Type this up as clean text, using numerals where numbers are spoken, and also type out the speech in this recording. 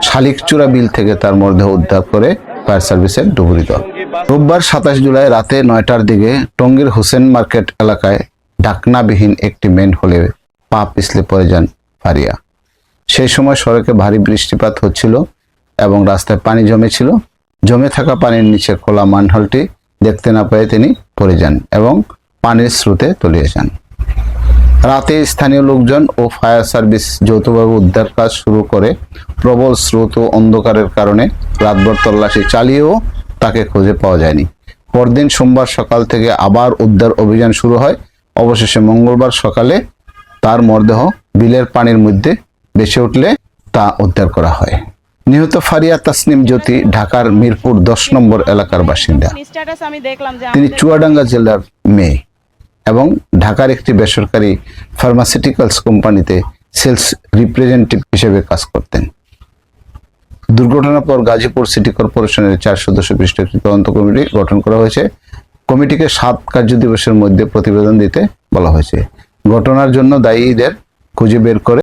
শালিকচূড়া বিল থেকে তার মরদেহ উদ্ধার করে ফায়ার সার্ভিসের ডুবুরি দল। রোববার 27 জুলাই রাতে 9টার দিকে টঙ্গীর হোসেন মার্কেট এলাকায় ঢাকনাবিহীন একটি মেন হোলে পা পিছলে পড়ে যান ফারিয়া। সেই সময় সড়কে ভারী বৃষ্টিপাত হচ্ছিল এবং রাস্তায় পানি জমেছিল। জমে থাকা পানির নিচে খোলা মানহোলটি দেখতে না পেয়ে তিনি পড়ে যান এবং পানির স্রোতে তলিয়ে যান। রাতে স্থানীয় লোকজন ও ফায়ার সার্ভিস যৌথভাবে উদ্ধার কাজ শুরু করে। প্রবল স্রোত ও অন্ধকারের কারণে রাতভর তল্লাশি চালিয়েও তাকে খুঁজে পাওয়া যায়নি। পরদিন সোমবার সকাল থেকে আবার উদ্ধার অভিযান শুরু হয়। অবশেষে মঙ্গলবার সকালে তার মরদেহ বিলের পানির মধ্যে ভেসে উঠলে তা উদ্ধার করা হয়। নিহত ফারিয়া তাসনিম জ্যোতি ঢাকার মিরপুর 10 নম্বর এলাকার বাসিন্দা। তিনি চুয়াডাঙ্গা জেলার মেয়ে এবং ঢাকার একটি বেসরকারি ফার্মাসিউটিক্যালস কোম্পানিতে সেলস রিপ্রেজেন্টেটিভ হিসেবে কাজ করতেন। দুর্ঘটনার পর গাজীপুর সিটি কর্পোরেশনের 4 সদস্য বিশিষ্ট একটি তদন্ত কমিটি গঠন করা হয়েছে। কমিটিকে 7 কার্যদিবসের মধ্যে প্রতিবেদন দিতে বলা হয়েছে। ঘটনার জন্য দায়ীদের খুঁজে বের করে